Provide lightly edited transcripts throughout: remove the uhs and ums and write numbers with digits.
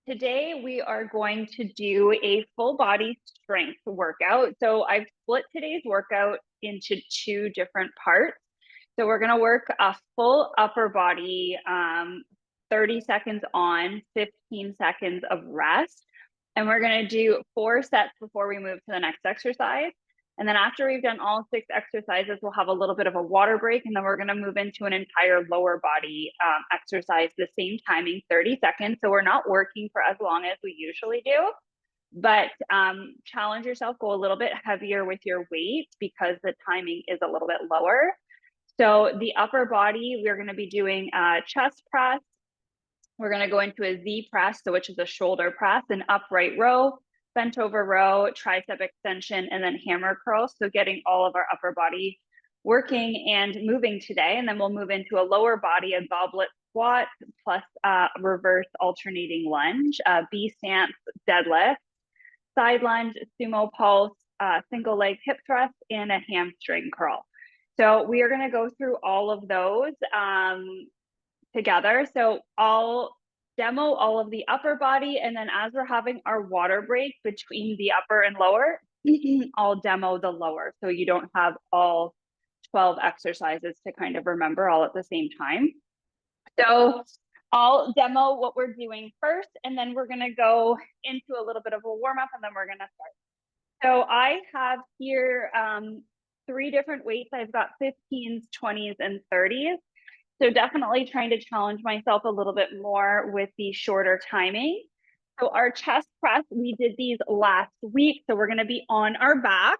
Today we are going to do a full body strength workout. So I've split today's workout into two different parts. So we're going to work a full upper body, 30 seconds on, 15 seconds of rest. And we're going to do 4 sets before we move to the next exercise. And then after we've done all 6 exercises, we'll have a little bit of a water break. And then we're going to move into an entire lower body exercise, the same timing, 30 seconds. So we're not working for as long as we usually do, but challenge yourself, go a little bit heavier with your weight because the timing is a little bit lower. So the upper body, we're going to be doing a chest press. We're going to go into a Z press, so which is a shoulder press, an upright row, bent over row, tricep extension, and then hammer curl. So getting all of our upper body working and moving today. And then we'll move into a lower body, a goblet squat plus reverse alternating lunge, B stance deadlift, side lunge, sumo pulse, single leg hip thrust, and a hamstring curl. So we are going to go through all of those together. So I'll demo all of the upper body, and then as we're having our water break between the upper and lower, I'll demo the lower. So you don't have all 12 exercises to kind of remember all at the same time. So I'll demo what we're doing first, and then we're going to go into a little bit of a warm up, and then we're going to start. So I have here 3 different weights. I've got 15s, 20s, and 30s. So definitely trying to challenge myself a little bit more with the shorter timing. So our chest press, we did these last week. So we're going to be on our back.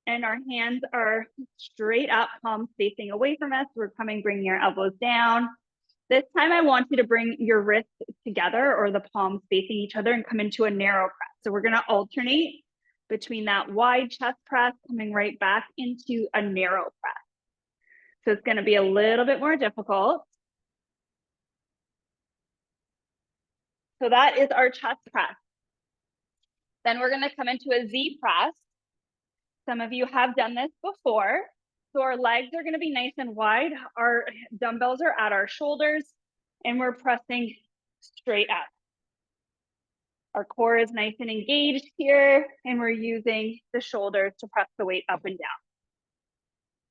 And our hands are straight up, palms facing away from us. We're bringing our elbows down. This time I want you to bring your wrists together or the palms facing each other and come into a narrow press. So we're going to alternate between that wide chest press coming right back into a narrow press. So it's going to be a little bit more difficult. So that is our chest press. Then we're going to come into a Z press. Some of you have done this before. So our legs are going to be nice and wide. Our dumbbells are at our shoulders and we're pressing straight up. Our core is nice and engaged here, and we're using the shoulders to press the weight up and down.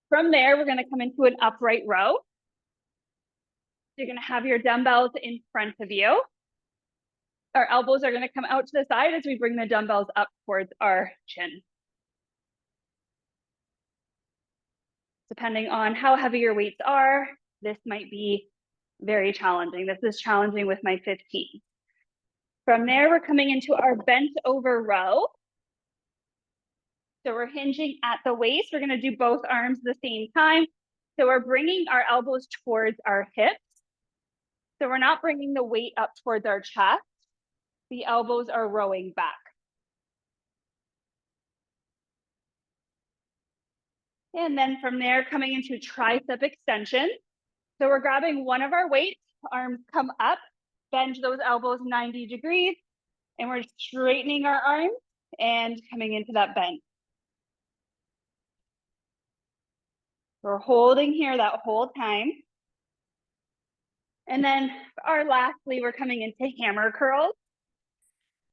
From there, we're going to come into an upright row. You're going to have your dumbbells in front of you. Our elbows are going to come out to the side as we bring the dumbbells up towards our chin. Depending on how heavy your weights are, this might be very challenging. This is challenging with my 15. From there, we're coming into our bent over row. So we're hinging at the waist. We're going to do both arms at the same time. So we're bringing our elbows towards our hips. So we're not bringing the weight up towards our chest. The elbows are rowing back. And then from there, coming into tricep extension. So we're grabbing one of our weights, arms come up, bend those elbows 90 degrees, and we're straightening our arms and coming into that bend. We're holding here that whole time. And then lastly, we're coming into hammer curls.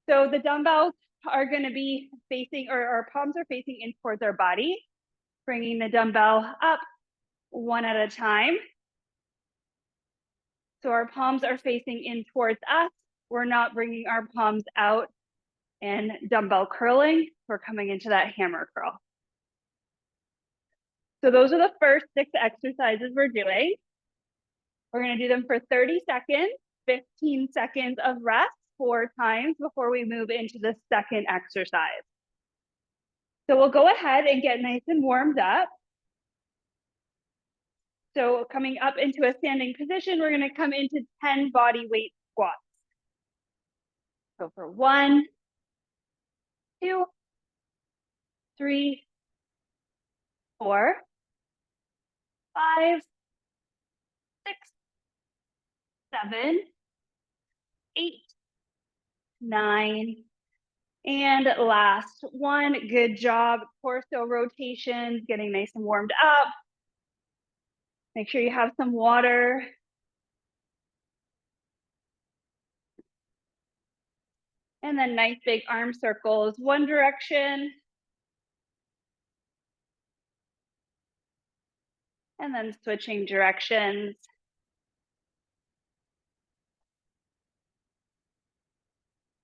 So the dumbbells are going to be facing, or our palms are facing in towards our body, bringing the dumbbell up one at a time. So our palms are facing in towards us. We're not bringing our palms out and dumbbell curling. We're coming into that hammer curl. So those are the first 6 exercises we're doing. We're going to do them for 30 seconds, 15 seconds of rest 4 times before we move into the second exercise. So we'll go ahead and get nice and warmed up. So coming up into a standing position, we're going to come into 10 body weight squats. So for 1, 2, 3, 4, 5, 6, 7, 8, 9, and last one. Good job. Torso rotations, getting nice and warmed up. Make sure you have some water. And then nice big arm circles, one direction. And then switching directions.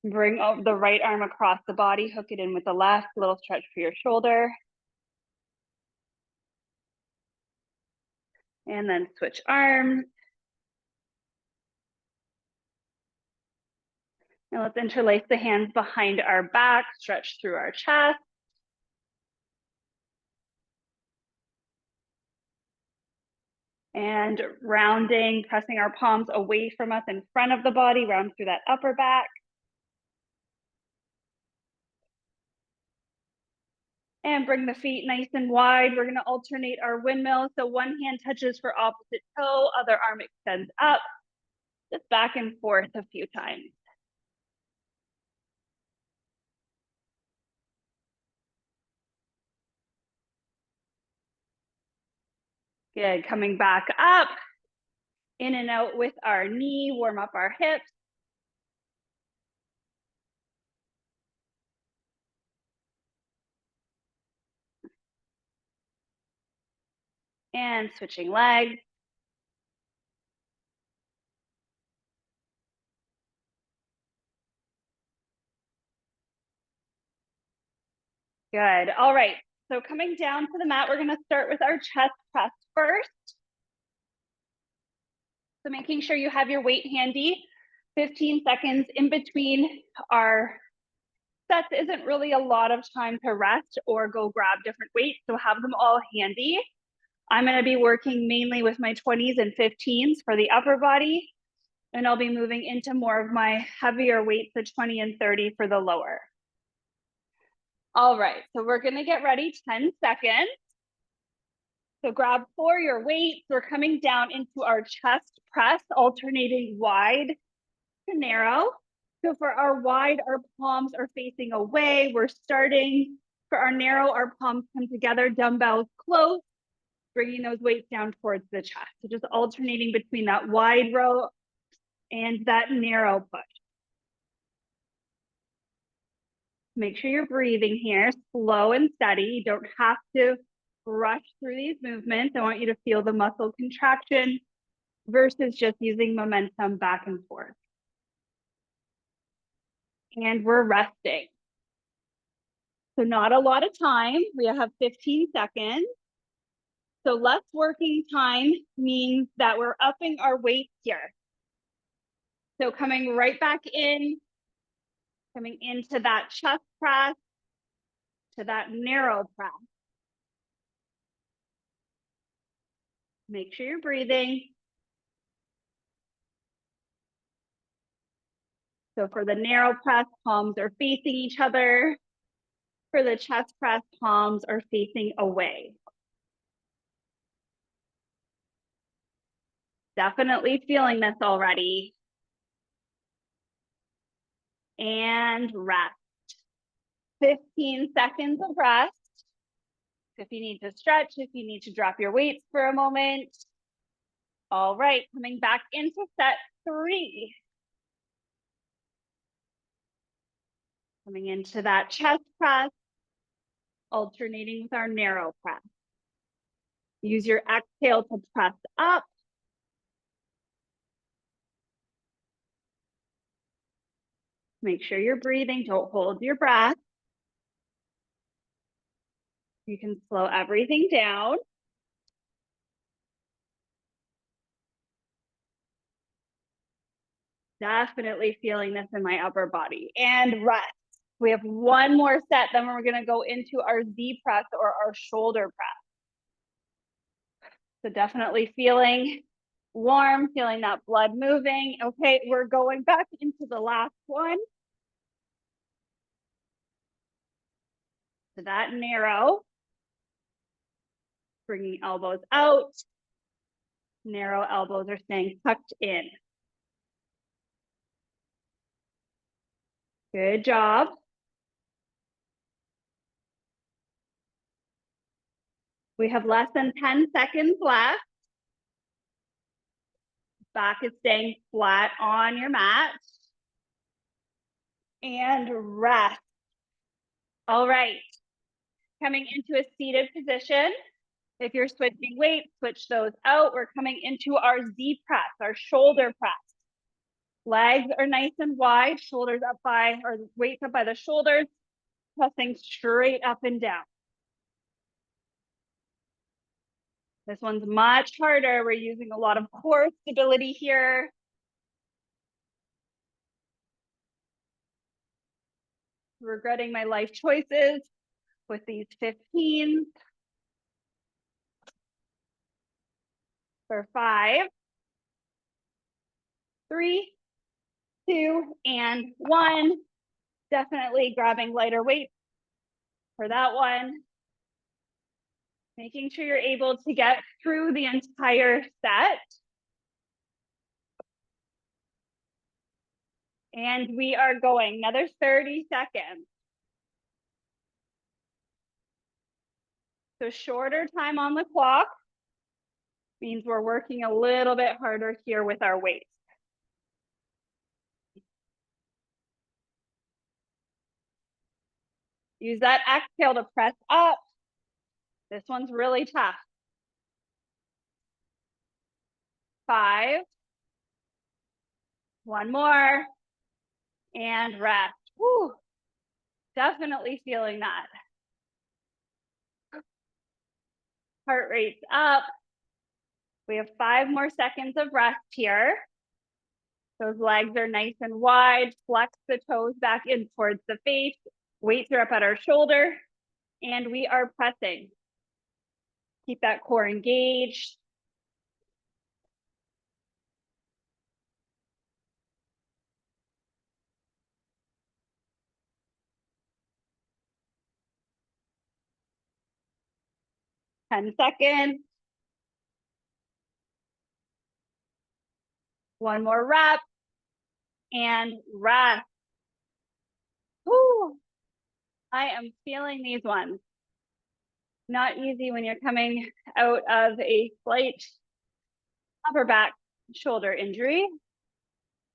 Bring the right arm across the body, hook it in with the left, little stretch for your shoulder. And then switch arms. And let's interlace the hands behind our back, stretch through our chest. And rounding, pressing our palms away from us in front of the body, round through that upper back. And bring the feet nice and wide. We're gonna alternate our windmill. So one hand touches for opposite toe, other arm extends up. Just back and forth a few times. Good, coming back up. In and out with our knee, warm up our hips. And switching legs. Good, all right. So coming down to the mat, we're gonna start with our chest press first. So making sure you have your weight handy. 15 seconds in between our sets isn't really a lot of time to rest or go grab different weights, so have them all handy. I'm gonna be working mainly with my 20s and 15s for the upper body, and I'll be moving into more of my heavier weights, the 20 and 30 for the lower. All right, so we're gonna get ready, 10 seconds. So grab for your weights. We're coming down into our chest press, alternating wide to narrow. So for our wide, our palms are facing away. We're starting. For our narrow, our palms come together, dumbbells close, bringing those weights down towards the chest. So just alternating between that wide row and that narrow push. Make sure you're breathing here, slow and steady. You don't have to rush through these movements. I want you to feel the muscle contraction versus just using momentum back and forth. And we're resting. So not a lot of time. We have 15 seconds. So less working time means that we're upping our weights here. So coming right back in, coming into that chest press, to that narrow press. Make sure you're breathing. So for the narrow press, palms are facing each other. For the chest press, palms are facing away. Definitely feeling this already. And rest. 15 seconds of rest. If you need to stretch, if you need to drop your weights for a moment. All right, coming back into set 3. Coming into that chest press, alternating with our narrow press. Use your exhale to press up. Make sure you're breathing, don't hold your breath. You can slow everything down. Definitely feeling this in my upper body. And rest. We have one more set, then we're gonna go into our Z press or our shoulder press. So definitely feeling warm, feeling that blood moving. Okay, we're going back into the last one. So that narrow, bringing elbows out. Narrow elbows are staying tucked in. Good job. We have less than 10 seconds left. Back is staying flat on your mat. and rest. All right, coming into a seated position. If you're switching weights, switch those out. We're coming into our Z press, our shoulder press. Legs are nice and wide, shoulders up by, or weights up by the shoulders, pressing straight up and down. This one's much harder. We're using a lot of core stability here. Regretting my life choices with these 15s. For 5, 3, 2, and 1. Definitely grabbing lighter weight for that one. Making sure you're able to get through the entire set. And we are going another 30 seconds. So shorter time on the clock means we're working a little bit harder here with our weights. Use that exhale to press up. This one's really tough. 5. One more. And rest. Woo. Definitely feeling that. Heart rate's up. We have 5 more seconds of rest here. Those legs are nice and wide. Flex the toes back in towards the face. Weights are up at our shoulder. And we are pressing. Keep that core engaged. Ten seconds. One more rep. And rest. Whew. I am feeling these ones. Not easy when you're coming out of a slight upper back shoulder injury,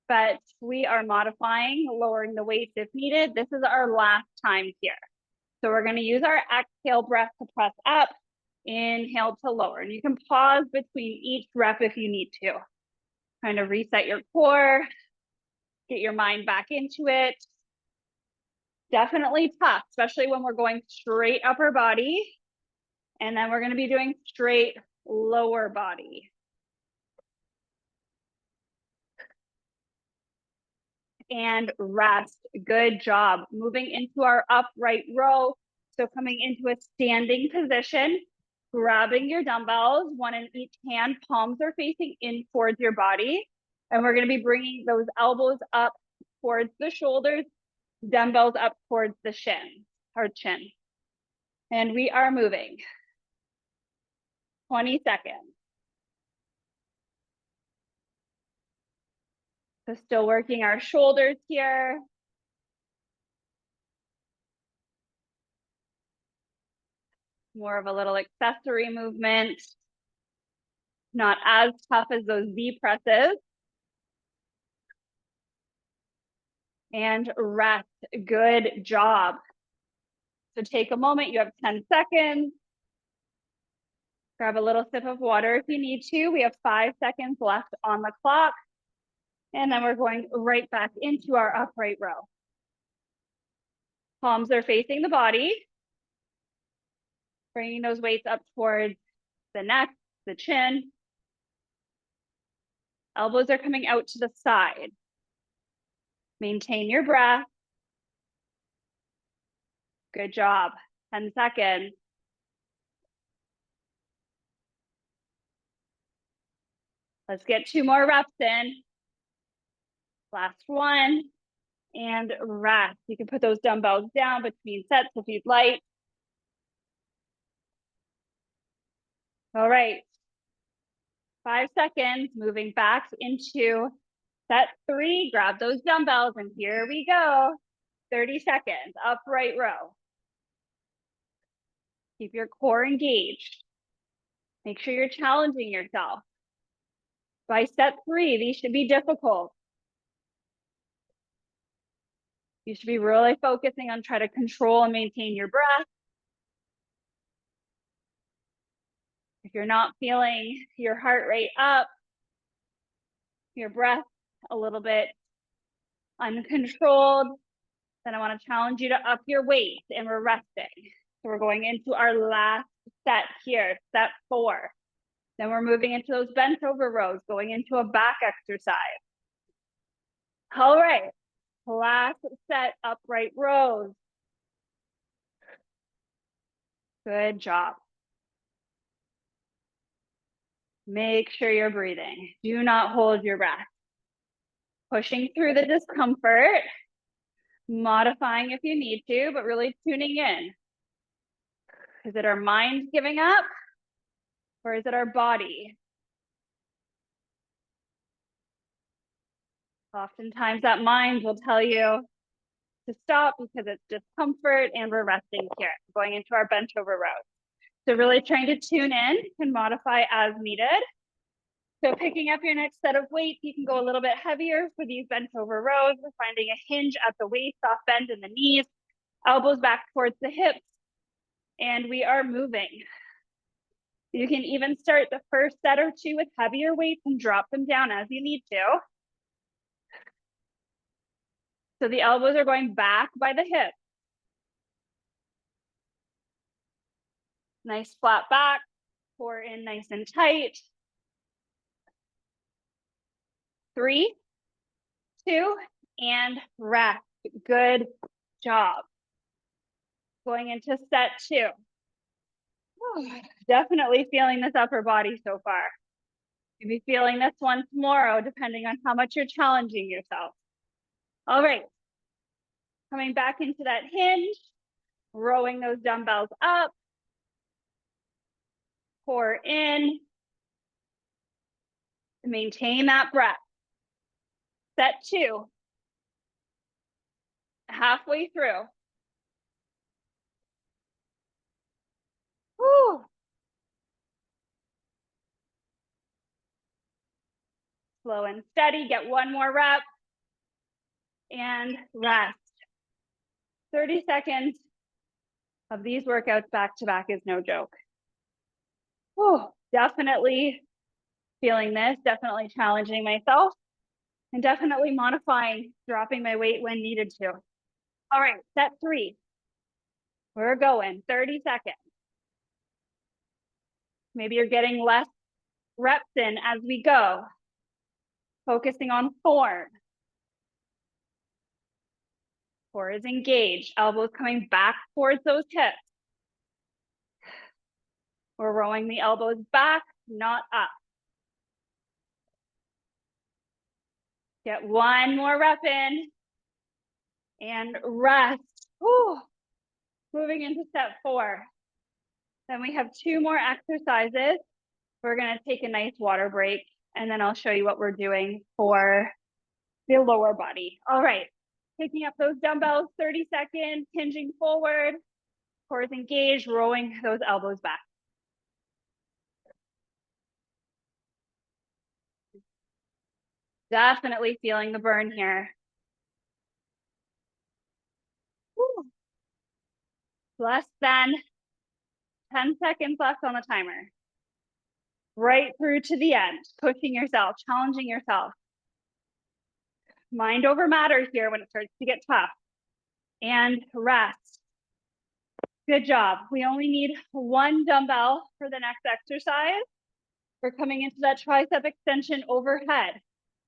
but we are modifying, lowering the weights if needed. This is our last time here. So we're going to use our exhale breath to press up, inhale to lower. And you can pause between each rep if you need to. Kind of reset your core, get your mind back into it. Definitely tough, especially when we're going straight upper body. And then we're going to be doing straight lower body. And rest. Good job. Moving into our upright row. So coming into a standing position, grabbing your dumbbells, one in each hand, palms are facing in towards your body. And we're going to be bringing those elbows up towards the shoulders, dumbbells up towards the shin, our chin. And we are moving. 20 seconds. So still working our shoulders here. More of a little accessory movement. Not as tough as those Z presses. And rest. Good job. So take a moment. You have 10 seconds. Grab a little sip of water if you need to. We have 5 seconds left on the clock. And then we're going right back into our upright row. Palms are facing the body. Bringing those weights up towards the neck, the chin. Elbows are coming out to the side. Maintain your breath. Good job. 10 seconds. Let's get 2 more reps in. Last one. And rest. You can put those dumbbells down between sets if you'd like. All right. 5 seconds, moving back into set 3. Grab those dumbbells and here we go. 30 seconds, upright row. Keep your core engaged. Make sure you're challenging yourself. By set 3, these should be difficult. You should be really focusing on trying to control and maintain your breath. If you're not feeling your heart rate up, your breath a little bit uncontrolled, then I want to challenge you to up your weight, and we're resting. So we're going into our last set here, set 4. Then we're moving into those bent over rows, going into a back exercise. All right, last set, upright rows. Good job. Make sure you're breathing. Do not hold your breath. Pushing through the discomfort, modifying if you need to, but really tuning in. Is it our mind giving up, or is it our body? Oftentimes that mind will tell you to stop because it's discomfort, and we're resting here, going into our bent over rows. So really trying to tune in and modify as needed. So picking up your next set of weights, you can go a little bit heavier for these bent over rows. We're finding a hinge at the waist, soft bend in the knees, elbows back towards the hips, and we are moving. You can even start the first set or two with heavier weights and drop them down as you need to. So the elbows are going back by the hips. Nice flat back, core in nice and tight. 3, 2, and rest. Good job. Going into set 2. Definitely feeling this upper body so far. You'll be feeling this one tomorrow, depending on how much you're challenging yourself. All right. Coming back into that hinge, rowing those dumbbells up. Core in. Maintain that breath. Set 2. Halfway through. Whew. Slow and steady. Get one more rep. And rest. 30 seconds of these workouts back to back is no joke. Whew. Definitely feeling this, definitely challenging myself, and definitely modifying, dropping my weight when needed to. All right, set 3. We're going 30 seconds. Maybe you're getting less reps in as we go. Focusing on form. Core is engaged, elbows coming back towards those hips. We're rowing the elbows back, not up. Get one more rep in and rest. Whew. Moving into set 4. Then we have 2 more exercises. We're going to take a nice water break, and then I'll show you what we're doing for the lower body. All right, picking up those dumbbells, 30 seconds, hinging forward, core is engaged, rowing those elbows back. Definitely feeling the burn here. Woo. Less than 10 seconds left on the timer. Right through to the end, pushing yourself, challenging yourself. Mind over matter here when it starts to get tough. And rest. Good job. We only need 1 dumbbell for the next exercise. We're coming into that tricep extension overhead.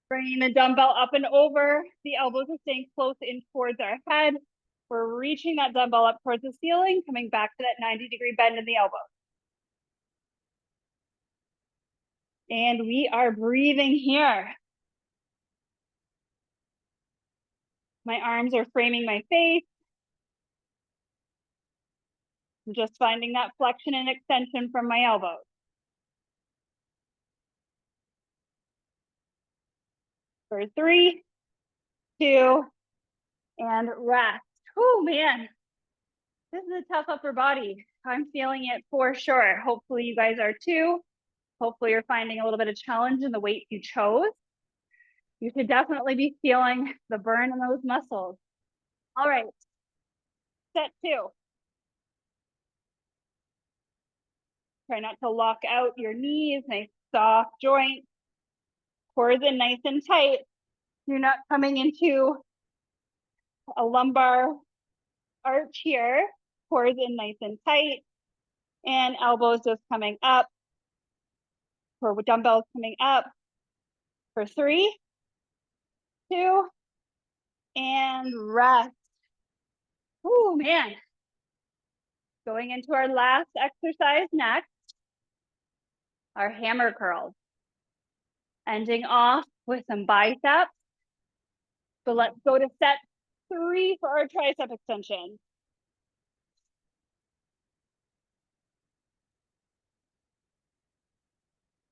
Bringing the dumbbell up and over. The elbows are staying close in towards our head. We're reaching that dumbbell up towards the ceiling, coming back to that 90-degree bend in the elbow. And we are breathing here. My arms are framing my face. I'm just finding that flexion and extension from my elbows. For 3, 2, and rest. Oh man, this is a tough upper body. I'm feeling it for sure. Hopefully you guys are too. Hopefully you're finding a little bit of challenge in the weight you chose. You should definitely be feeling the burn in those muscles. All right. Set 2. Try not to lock out your knees, nice soft joints. Cores in nice and tight. You're not coming into a lumbar arch here. Cores in nice and tight. And elbows just coming up. For dumbbells coming up. For 3, 2, and rest. Oh man. Going into our last exercise next. Our hammer curls. Ending off with some biceps. So let's go to set 3 for our tricep extension.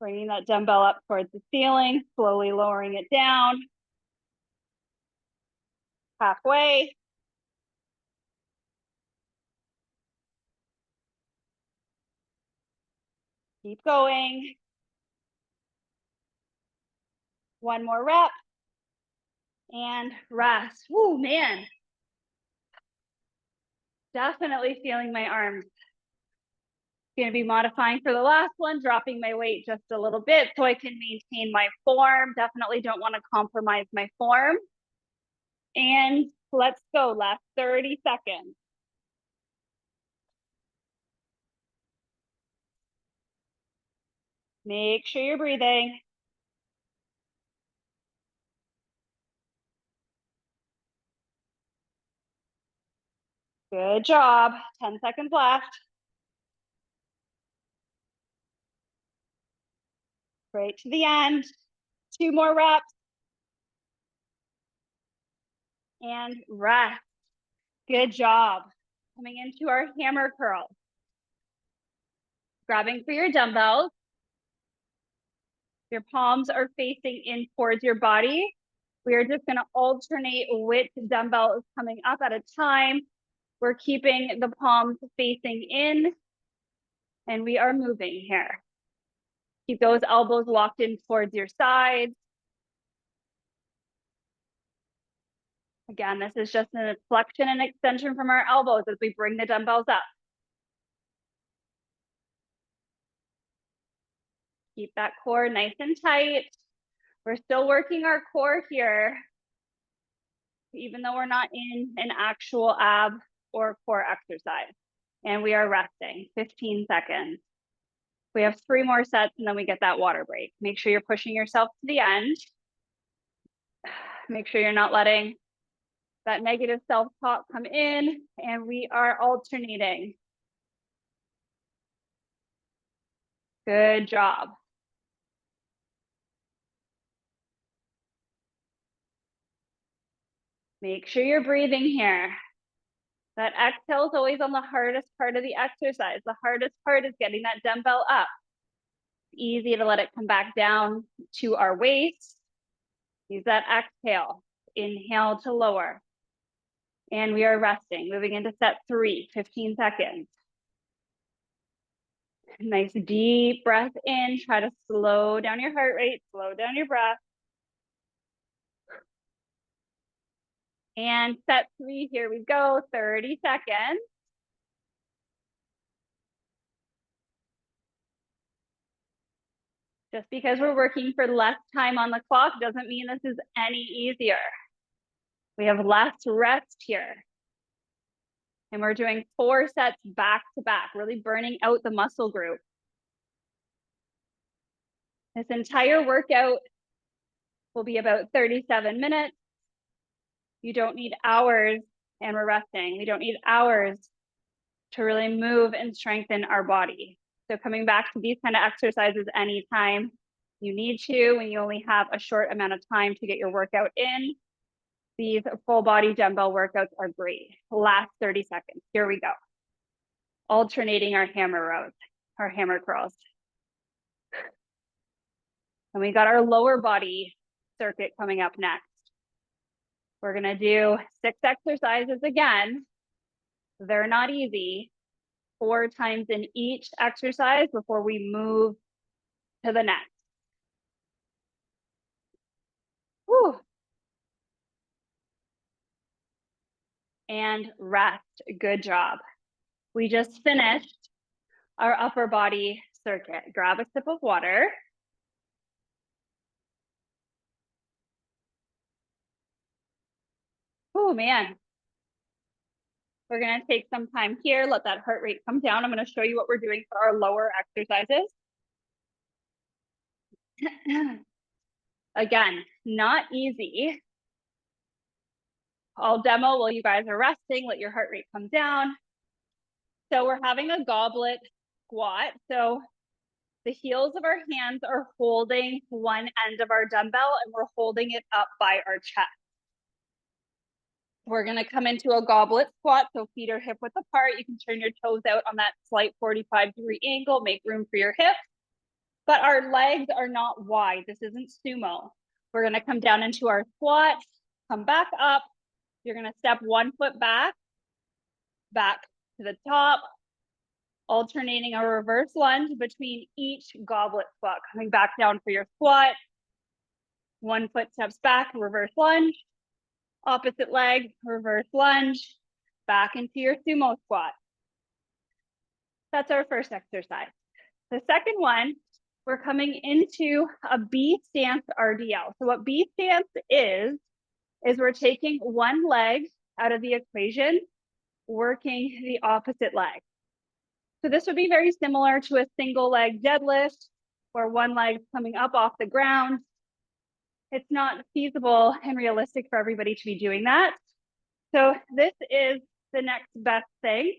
Bringing that dumbbell up towards the ceiling, slowly lowering it down. Halfway. Keep going. One more rep. And rest. Oh man. Definitely feeling my arms. Going to be modifying for the last one, dropping my weight just a little bit so I can maintain my form. Definitely don't want to compromise my form. And let's go. Last 30 seconds. Make sure you're breathing. Good job. 10 seconds left. Right to the end. 2 more reps. And rest. Good job. Coming into our hammer curl. Grabbing for your dumbbells. Your palms are facing in towards your body. We are just going to alternate which dumbbell is coming up at a time. We're keeping the palms facing in, and we are moving here. Keep those elbows locked in towards your sides. Again, this is just an flexion and extension from our elbows as we bring the dumbbells up. Keep that core nice and tight. We're still working our core here, even though we're not in an actual ab or core exercise. And we are resting 15 seconds. We have 3 more sets and then we get that water break. Make sure you're pushing yourself to the end. Make sure you're not letting that negative self-talk come in, and we are alternating. Good job. Make sure you're breathing here. That exhale is always on the hardest part of the exercise. The hardest part is getting that dumbbell up. It's easy to let it come back down to our waist. Use that exhale. Inhale to lower. And we are resting, moving into set 3, 15 seconds. Nice deep breath in. Try to slow down your heart rate, slow down your breath. And set 3, here we go, 30 seconds. Just because we're working for less time on the clock doesn't mean this is any easier. We have less rest here. And we're doing 4 sets back to back, really burning out the muscle group. This entire workout will be about 37 minutes. You don't need hours, and we're resting. We don't need hours to really move and strengthen our body. So coming back to these kind of exercises anytime you need to, when you only have a short amount of time to get your workout in, these full body dumbbell workouts are great. Last 30 seconds, here we go. Alternating our hammer rows, our hammer curls. And we got our lower body circuit coming up next. We're gonna do 6 exercises again. They're not easy. 4 times in each exercise before we move to the next. Whew. and rest. Good job. We just finished our upper body circuit. Grab a sip of water. Oh man. We're gonna take some time here, let that heart rate come down. I'm gonna show you what we're doing for our lower exercises. Again, not easy. I'll demo while you guys are resting, let your heart rate come down. So we're having a goblet squat. So the heels of our hands are holding one end of our dumbbell and we're holding it up by our chest. We're gonna come into a goblet squat, so feet are hip width apart. You can turn your toes out on that slight 45-degree angle, make room for your hips. But our legs are not wide. This isn't sumo. We're gonna come down into our squat, come back up. You're gonna step one foot back to the top, alternating a reverse lunge between each goblet squat. Coming back down for your squat. One foot steps back, reverse lunge. Opposite leg, reverse lunge, back into your sumo squat. That's our first exercise. The second one, we're coming into a B stance RDL. So what B stance is we're taking one leg out of the equation, working the opposite leg. So this would be very similar to a single leg deadlift where one leg is coming up off the ground. It's not feasible and realistic for everybody to be doing that. So this is the next best thing.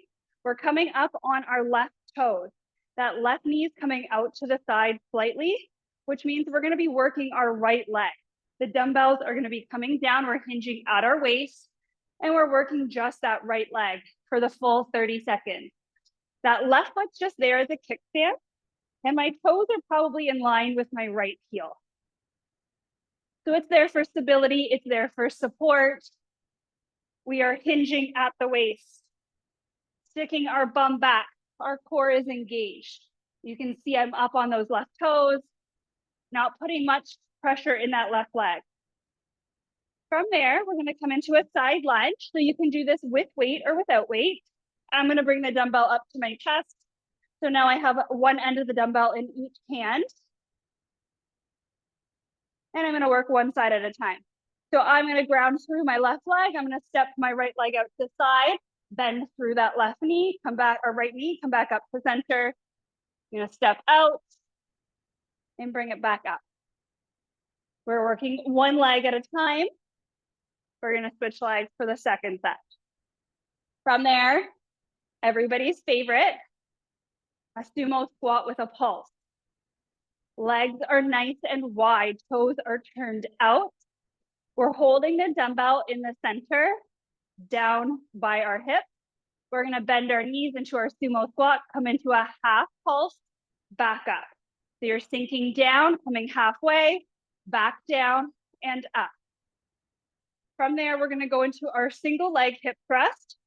We're coming up on our left toes. That left knee is coming out to the side slightly, which means we're gonna be working our right leg. The dumbbells are gonna be coming down, we're hinging at our waist, and we're working just that right leg for the full 30 seconds. That left foot's just there as a kickstand, and my toes are probably in line with my right heel. So it's there for stability, it's there for support. We are hinging at the waist, sticking our bum back. Our core is engaged. You can see I'm up on those left toes, not putting much pressure in that left leg. From there, we're gonna come into a side lunge. So you can do this with weight or without weight. I'm gonna bring the dumbbell up to my chest. So now I have one end of the dumbbell in each hand. And I'm gonna work one side at a time. So I'm gonna ground through my left leg. I'm gonna step my right leg out to the side, bend through that left knee, come back, or right knee, come back up to center. I'm gonna step out and bring it back up. We're working one leg at a time. We're gonna switch legs for the second set. From there, everybody's favorite, a sumo squat with a pulse. Legs are nice and wide, toes are turned out. We're holding the dumbbell in the center, down by our hips. We're gonna bend our knees into our sumo squat, come into a half pulse, back up. So you're sinking down, coming halfway, back down and up. From there, we're gonna go into our single leg hip thrust.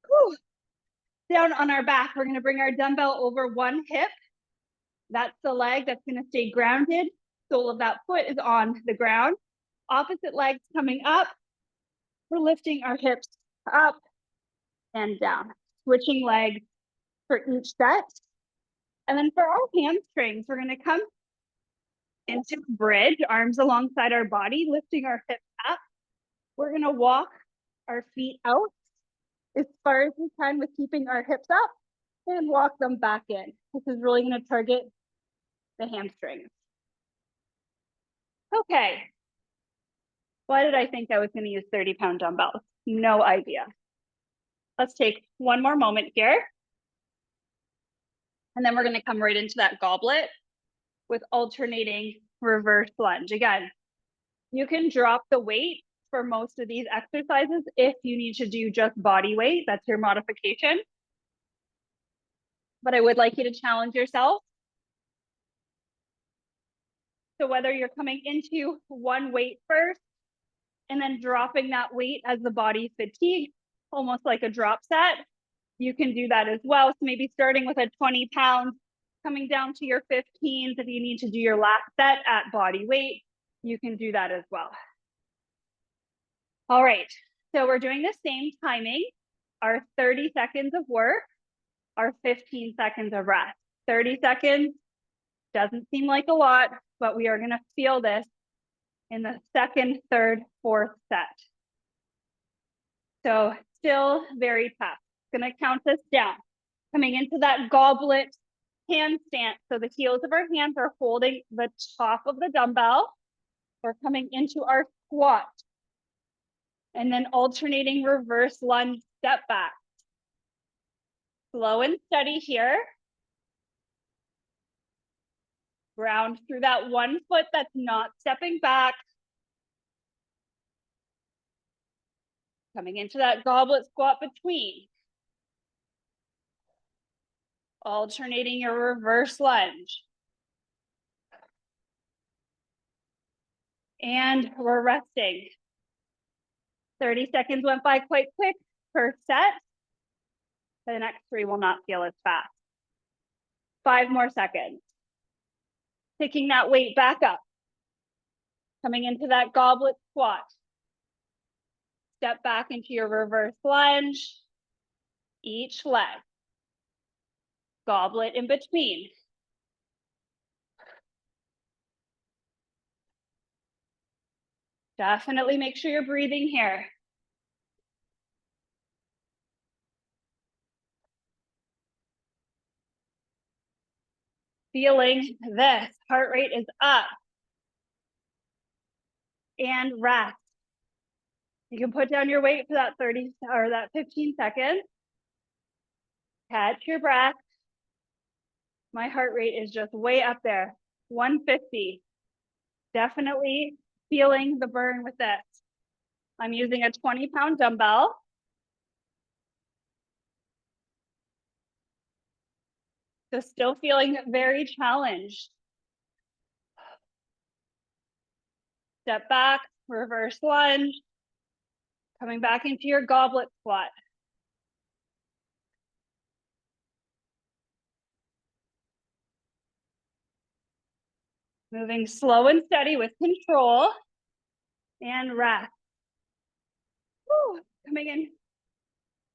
Whew. Down on our back, we're gonna bring our dumbbell over one hip. That's the leg that's gonna stay grounded. Sole of that foot is on the ground. Opposite legs coming up. We're lifting our hips up and down, switching legs for each set. And then for our hamstrings, we're gonna come into bridge, arms alongside our body, lifting our hips up. We're gonna walk our feet out as far as we can with keeping our hips up and walk them back in. This is really gonna target the hamstrings. Okay. Why did I think I was gonna use 30-pound dumbbells? No idea. Let's take one more moment here. And then we're gonna come right into that goblet with alternating reverse lunge. Again, you can drop the weight for most of these exercises if you need to do just body weight. That's your modification. But I would like you to challenge yourself. So whether you're coming into one weight first and then dropping that weight as the body fatigues, almost like a drop set, you can do that as well. So maybe starting with a 20 pounds, coming down to your 15s. If you need to do your last set at body weight, you can do that as well. All right, So we're doing the same timing, our 30 seconds of work, our 15 seconds of rest. 30 seconds doesn't seem like a lot, but we are gonna feel this in the second, third, fourth set. So still very tough. Gonna count this down. Coming into that goblet handstand. So the heels of our hands are holding the top of the dumbbell. We're coming into our squat. And then alternating reverse lunge, step back. Slow and steady here. Ground through that one foot that's not stepping back. Coming into that goblet squat between. Alternating your reverse lunge. And we're resting. 30 seconds went by quite quick per set. The next 3 will not feel as fast. 5 more seconds. Picking that weight back up. Coming into that goblet squat. Step back into your reverse lunge. Each leg. Goblet in between. Definitely make sure you're breathing here. Feeling this, heart rate is up. And rest. You can put down your weight for that 30 or that 15 seconds. Catch your breath. My heart rate is just way up there, 150. Definitely feeling the burn with this. I'm using a 20-pound dumbbell. So still feeling very challenged. Step back, reverse lunge. Coming back into your goblet squat. Moving slow and steady with control. And rest. Woo. Coming in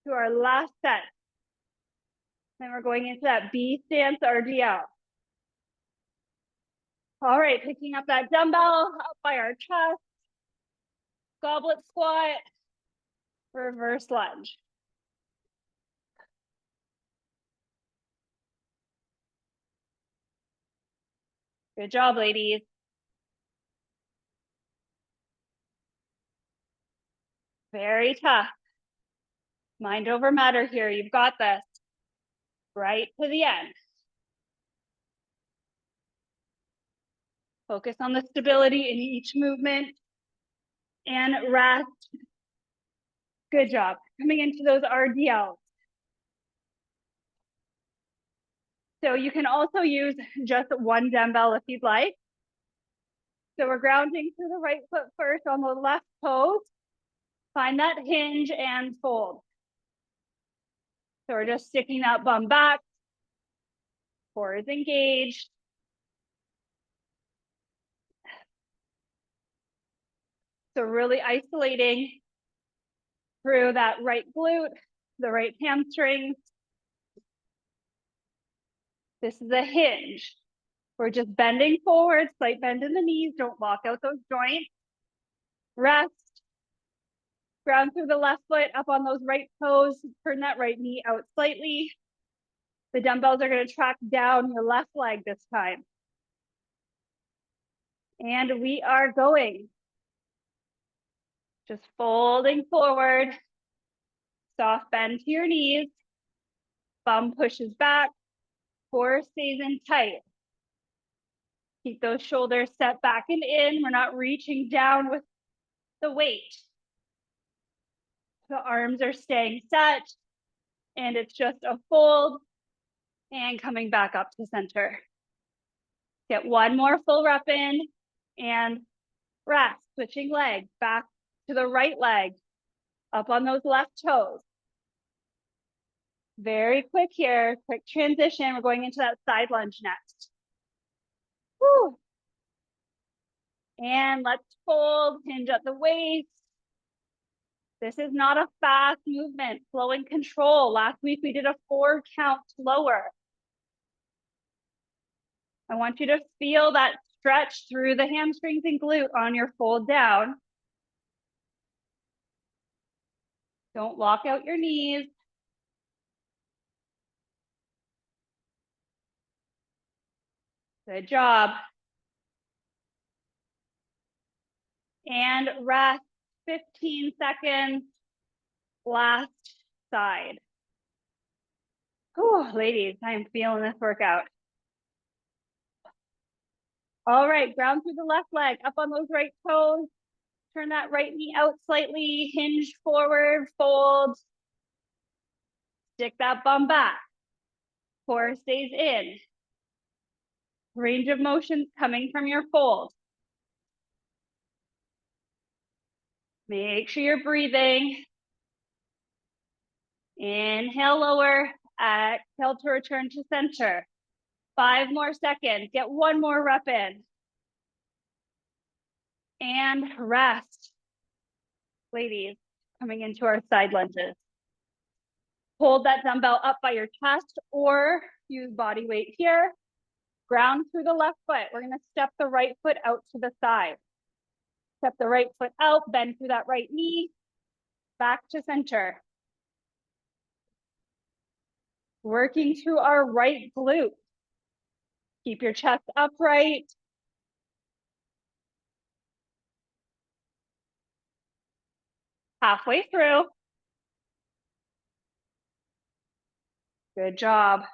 to our last set. Then we're going into that B stance RDL. All right, picking up that dumbbell up by our chest. Goblet squat. Reverse lunge. Good job, ladies. Very tough. Mind over matter here. You've got this. Right to the end. Focus on the stability in each movement. And rest. Good job. Coming into those RDLs. So you can also use just one dumbbell if you'd like. So we're grounding through the right foot first on the left pose. Find that hinge and fold. So we're just sticking that bum back. Core is engaged. So really isolating through that right glute, the right hamstring. This is a hinge. We're just bending forward, slight bend in the knees. Don't lock out those joints. Rest. Ground through the left foot, up on those right toes. Turn that right knee out slightly. The dumbbells are going to track down your left leg this time. And we are going. Just folding forward. Soft bend to your knees. Bum pushes back. Core stays in tight. Keep those shoulders set back and in. We're not reaching down with the weight. The arms are staying set. And it's just a fold. And coming back up to center. Get one more full rep in. And rest. Switching legs. Back to the right leg. Up on those left toes. Very quick here. Quick transition. We're going into that side lunge next. Woo. And let's fold, hinge at the waist. This is not a fast movement, slow and control. Last week we did a 4 count lower. I want you to feel that stretch through the hamstrings and glute on your fold down. Don't lock out your knees. Good job. And rest 15 seconds. Last side. Whew, ladies, I am feeling this workout. All right, ground through the left leg, up on those right toes. Turn that right knee out slightly, hinge forward, fold. Stick that bum back. Core stays in. Range of motion coming from your fold. Make sure you're breathing. Inhale, lower. Exhale to return to center. 5 more seconds. Get 1 more rep in. And rest. Ladies, coming into our side lunges. Hold that dumbbell up by your chest or use body weight here. Ground through the left foot. We're going to step the right foot out to the side. Step the right foot out, bend through that right knee, back to center. Working through our right glute. Keep your chest upright. Halfway through. Good job.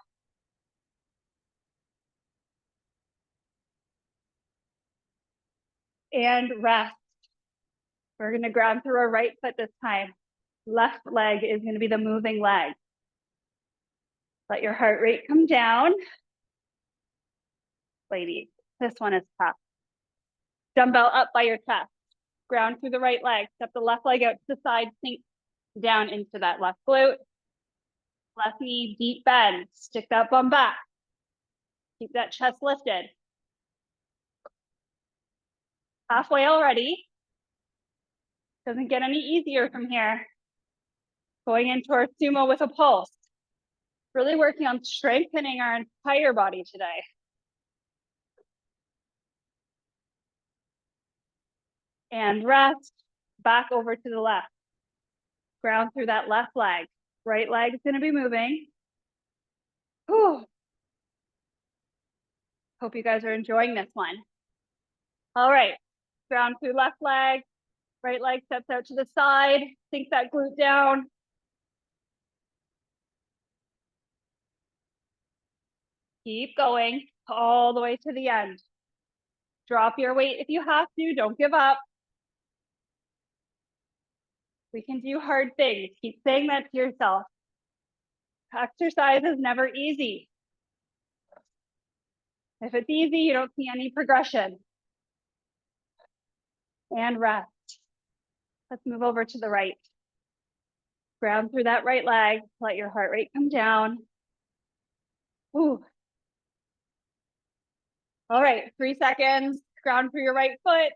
And rest. We're going to ground through our right foot this time. Left leg is going to be the moving leg. Let your heart rate come down. Ladies, this one is tough. Dumbbell up by your chest. Ground through the right leg. Step the left leg out to the side. Sink down into that left glute. Left knee, deep bend. Stick that bum back. Keep that chest lifted. Halfway already. Doesn't get any easier from here. Going into our sumo with a pulse. Really working on strengthening our entire body today. And rest. Back over to the left. Ground through that left leg. Right leg is going to be moving. Whew. Hope you guys are enjoying this one. All right. Ground through left leg. Right leg steps out to the side. Sink that glute down. Keep going all the way to the end. Drop your weight if you have to. Don't give up. We can do hard things. Keep saying that to yourself. Exercise is never easy. If it's easy, you don't see any progression. And rest. Let's move over to the right. Ground through that right leg. Let your heart rate come down. Ooh. All right, 3 seconds. Ground through your right foot.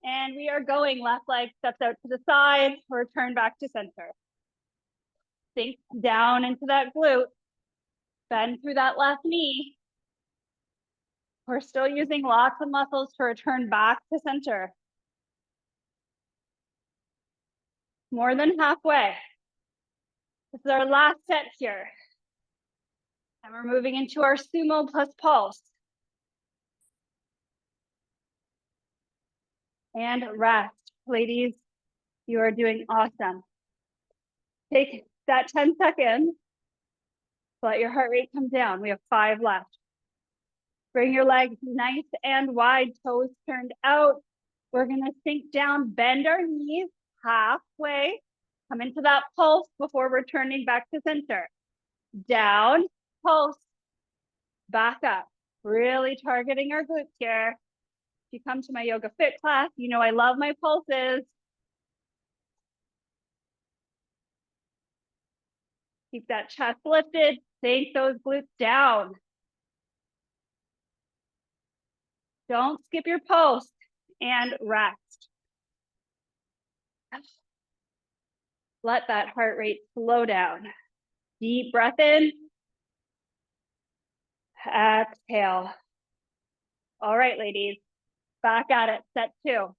And we are going. Left leg steps out to the side. Return back to center. Sink down into that glute. Bend through that left knee. We're still using lots of muscles to return back to center. More than halfway. This is our last set here. And we're moving into our sumo plus pulse. And rest. Ladies, you are doing awesome. Take that 10 seconds. Let your heart rate come down. We have 5 left. Bring your legs nice and wide, toes turned out. We're going to sink down, bend our knees halfway. Come into that pulse before returning back to center. Down, pulse, back up. Really targeting our glutes here. If you come to my Yoga Fit class, you know I love my pulses. Keep that chest lifted. Sink those glutes down. Don't skip your pulse and rest. Let that heart rate slow down. Deep breath in. Exhale. All right, ladies, back at it, set 2.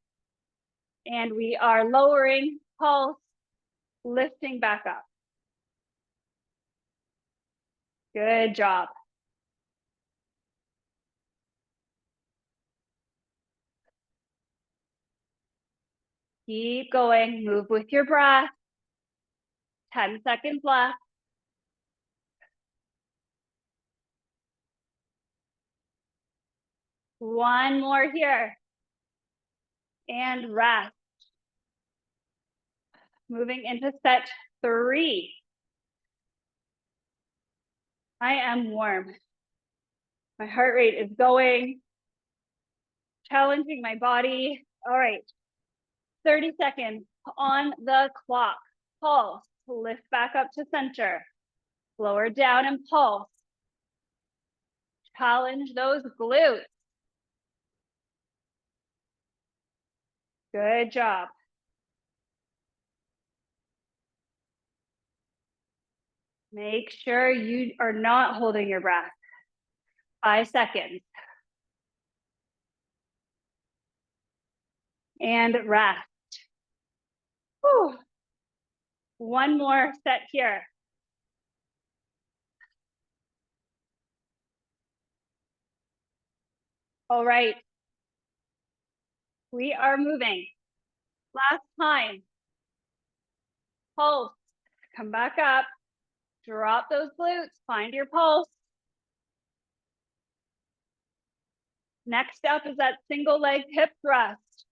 And we are lowering, pulse, lifting back up. Good job. Keep going, move with your breath. 10 seconds left. One more here. And rest. Moving into set 3. I am warm. My heart rate is going, challenging my body. All right, 30 seconds on the clock. Pulse, lift back up to center. Lower down and pulse. Challenge those glutes. Good job. Make sure you are not holding your breath. 5 seconds. And rest. Whew. One more set here. All right. We are moving. Last time. Pulse. Come back up. Drop those glutes. Find your pulse. Next up is that single leg hip thrust.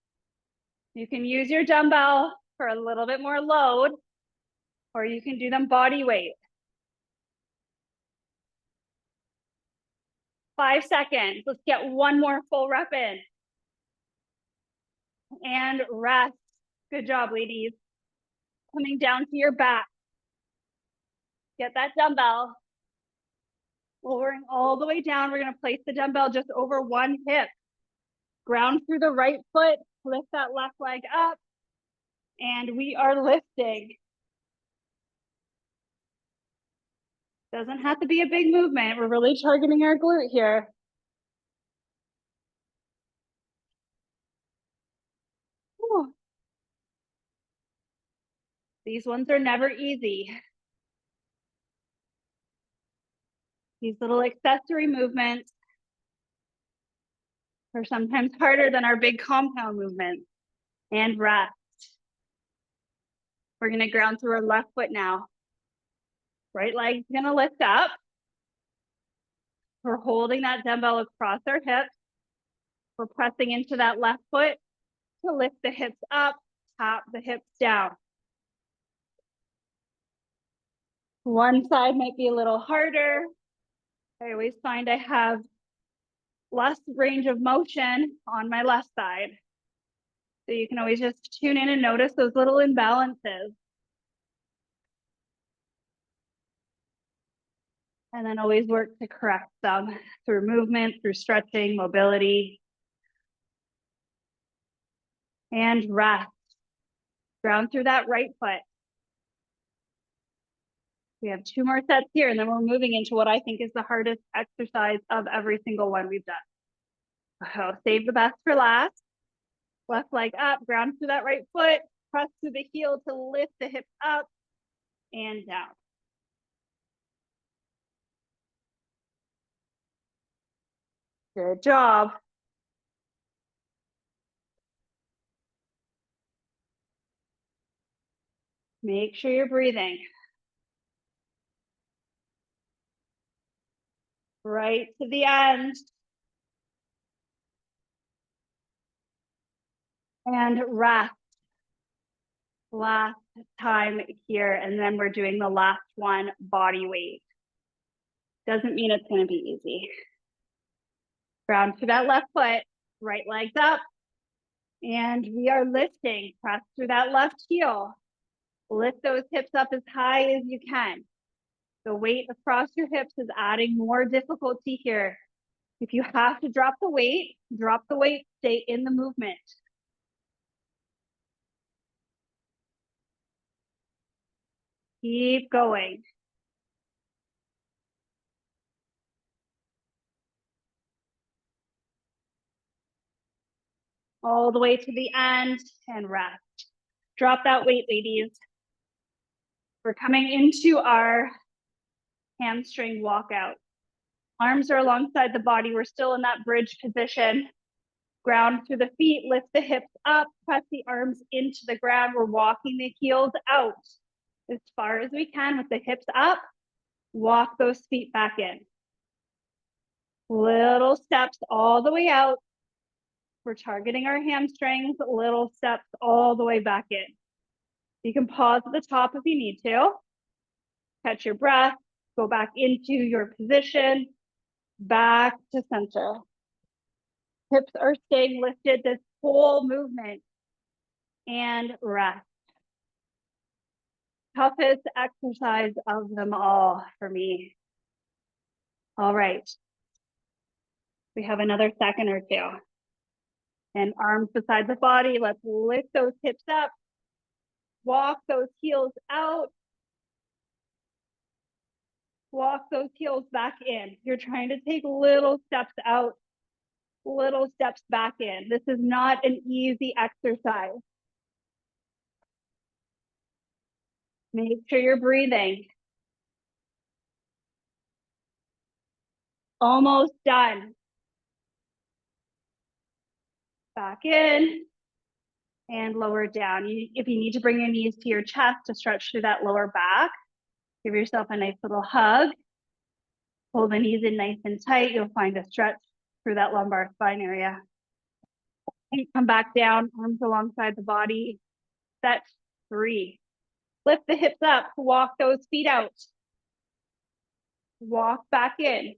You can use your dumbbell for a little bit more load, or you can do them body weight. 5 seconds. Let's get one more full rep in. And rest. Good job, ladies. Coming down to your back. Get that dumbbell. Lowering all the way down. We're going to place the dumbbell just over one hip. Ground through the right foot. Lift that left leg up. And we are lifting. Doesn't have to be a big movement. We're really targeting our glute here. Whew. These ones are never easy. These little accessory movements are sometimes harder than our big compound movements. And rest. We're gonna ground through our left foot now. Right leg's gonna lift up. We're holding that dumbbell across our hips. We're pressing into that left foot to lift the hips up, tap the hips down. One side might be a little harder. I always find I have less range of motion on my left side. So you can always just tune in and notice those little imbalances. And then always work to correct them through movement, through stretching, mobility. And rest. Ground through that right foot. We have 2 more sets here, and then we're moving into what I think is the hardest exercise of every single one we've done. So save the best for last. Left leg up, ground through that right foot, press through the heel to lift the hips up and down. Good job. Make sure you're breathing. Right to the end. And rest. Last time here, and then we're doing the last one, body weight. Doesn't mean it's gonna be easy. Ground through that left foot, right leg's up. And we are lifting, press through that left heel. Lift those hips up as high as you can. The weight across your hips is adding more difficulty here. If you have to drop the weight, stay in the movement. Keep going. All the way to the end and rest. Drop that weight, ladies. We're coming into our hamstring walkout. Arms are alongside the body. We're still in that bridge position. Ground through the feet, lift the hips up, press the arms into the ground. We're walking the heels out as far as we can with the hips up. Walk those feet back in. Little steps all the way out. We're targeting our hamstrings, little steps all the way back in. You can pause at the top if you need to. Catch your breath, go back into your position, back to center. Hips are staying lifted this whole movement. And rest. Toughest exercise of them all for me. All right. We have another second or two. And arms beside the body. Let's lift those hips up. Walk those heels out. Walk those heels back in. You're trying to take little steps out, little steps back in. This is not an easy exercise. Make sure you're breathing. Almost done. Back in and lower down. If you need to bring your knees to your chest to stretch through that lower back, give yourself a nice little hug. Pull the knees in nice and tight. You'll find a stretch through that lumbar spine area. And come back down, arms alongside the body. Set 3. Lift the hips up, walk those feet out. Walk back in.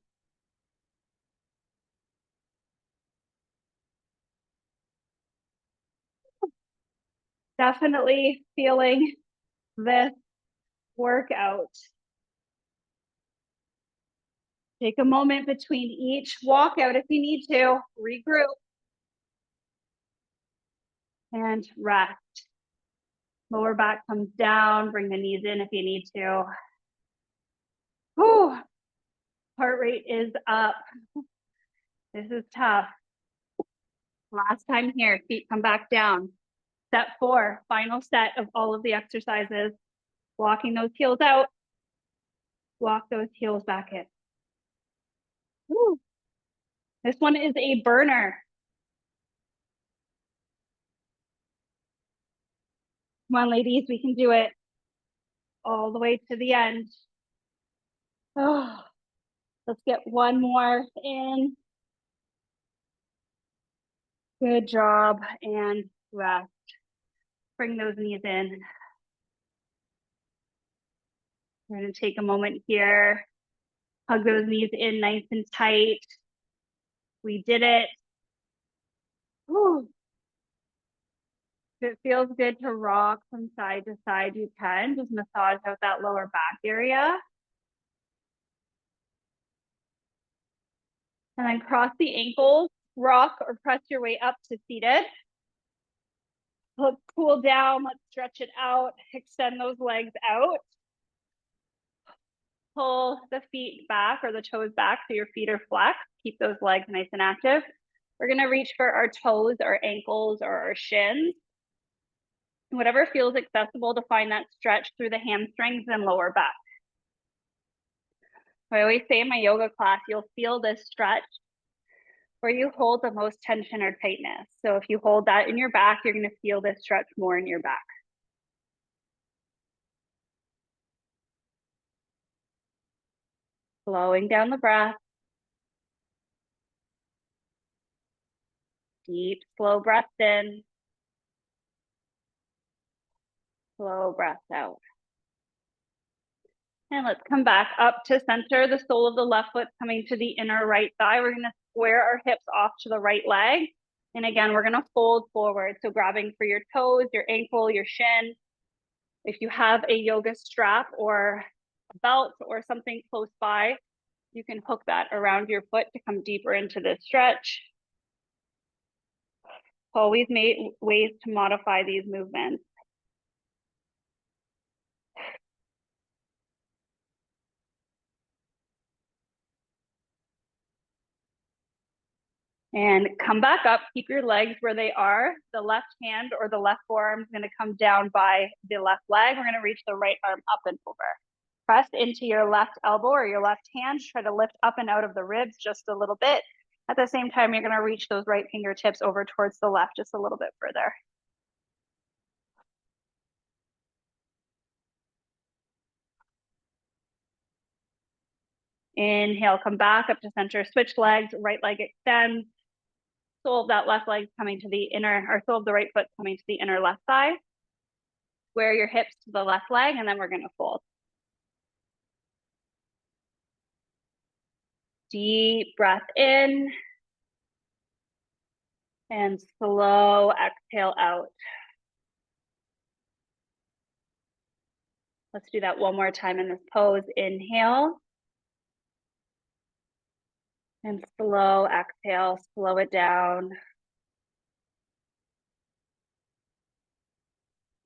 Definitely feeling this workout. Take a moment between each walkout if you need to. Regroup. And rest. Lower back comes down. Bring the knees in if you need to. Whew. Heart rate is up. This is tough. Last time here, feet come back down. Set 4, final set of all of the exercises. Walking those heels out. Walk those heels back in. Woo. This one is a burner. Come on, ladies, we can do it. All the way to the end. Oh, let's get one more in. Good job, and rest. Bring those knees in. We're gonna take a moment here. Hug those knees in nice and tight. We did it. Whew. If it feels good to rock from side to side, you can. Just massage out that lower back area. And then cross the ankles, rock or press your way up to seated. Let's cool down, let's stretch it out, extend those legs out. Pull the feet back or the toes back so your feet are flexed. Keep those legs nice and active. We're gonna reach for our toes, our ankles, or our shins. Whatever feels accessible to find that stretch through the hamstrings and lower back. I always say in my yoga class, you'll feel this stretch where you hold the most tension or tightness. So if you hold that in your back, you're gonna feel this stretch more in your back. Slowing down the breath. Deep, slow breath in. Slow breath out. And let's come back up to center, the sole of the left foot coming to the inner right thigh. We're gonna square our hips off to the right leg. And again, we're gonna fold forward. So grabbing for your toes, your ankle, your shin. If you have a yoga strap or a belt or something close by, you can hook that around your foot to come deeper into this stretch. Always make ways to modify these movements. And come back up, keep your legs where they are. The left hand or the left forearm is gonna come down by the left leg. We're gonna reach the right arm up and over. Press into your left elbow or your left hand. Try to lift up and out of the ribs just a little bit. At the same time, you're gonna reach those right fingertips over towards the left just a little bit further. Inhale, come back up to center, switch legs, right leg extends. Sole of that left leg coming to the inner, or sole of the right foot coming to the inner left thigh. Square your hips to the left leg, and then we're gonna fold. Deep breath in. And slow exhale out. Let's do that one more time in this pose. Inhale. And slow exhale, slow it down.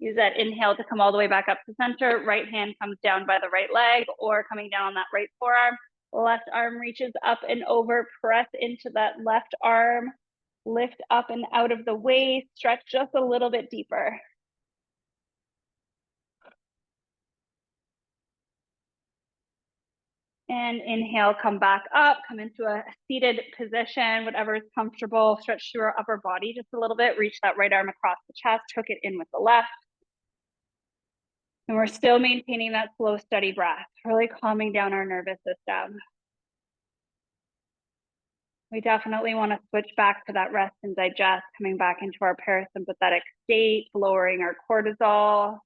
Use that inhale to come all the way back up to center. Right hand comes down by the right leg or coming down on that right forearm. Left arm reaches up and over. Press into that left arm. Lift up and out of the waist. Stretch just a little bit deeper. And inhale, come back up, come into a seated position, whatever is comfortable. Stretch through our upper body just a little bit. Reach that right arm across the chest, hook it in with the left. And we're still maintaining that slow, steady breath, really calming down our nervous system. We definitely want to switch back to that rest and digest, coming back into our parasympathetic state, lowering our cortisol,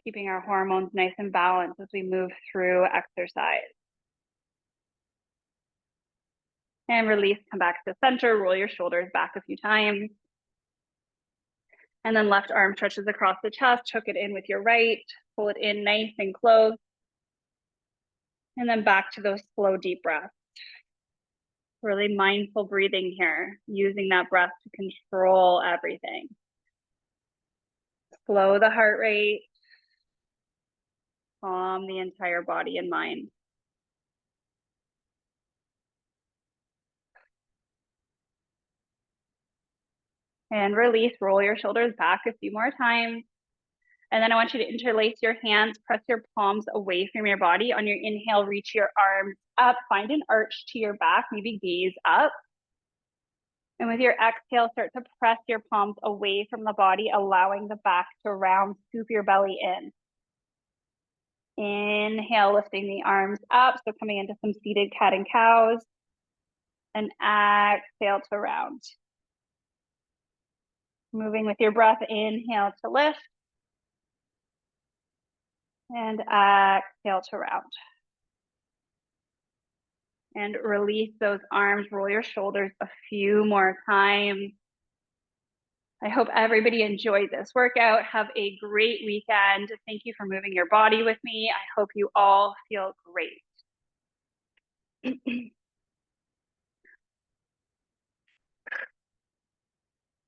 keeping our hormones nice and balanced as we move through exercise. And release, come back to center, roll your shoulders back a few times. And then left arm stretches across the chest, hook it in with your right, pull it in nice and close. And then back to those slow, deep breaths. Really mindful breathing here, using that breath to control everything. Slow the heart rate, calm the entire body and mind. And release, roll your shoulders back a few more times. And then I want you to interlace your hands, press your palms away from your body. On your inhale, reach your arms up, find an arch to your back, maybe gaze up. And with your exhale, start to press your palms away from the body, allowing the back to round, scoop your belly in. Inhale, lifting the arms up, so coming into some seated cat and cows. And exhale to round. Moving with your breath, inhale to lift. And exhale to round. And release those arms, roll your shoulders a few more times. I hope everybody enjoyed this workout. Have a great weekend. Thank you for moving your body with me. I hope you all feel great.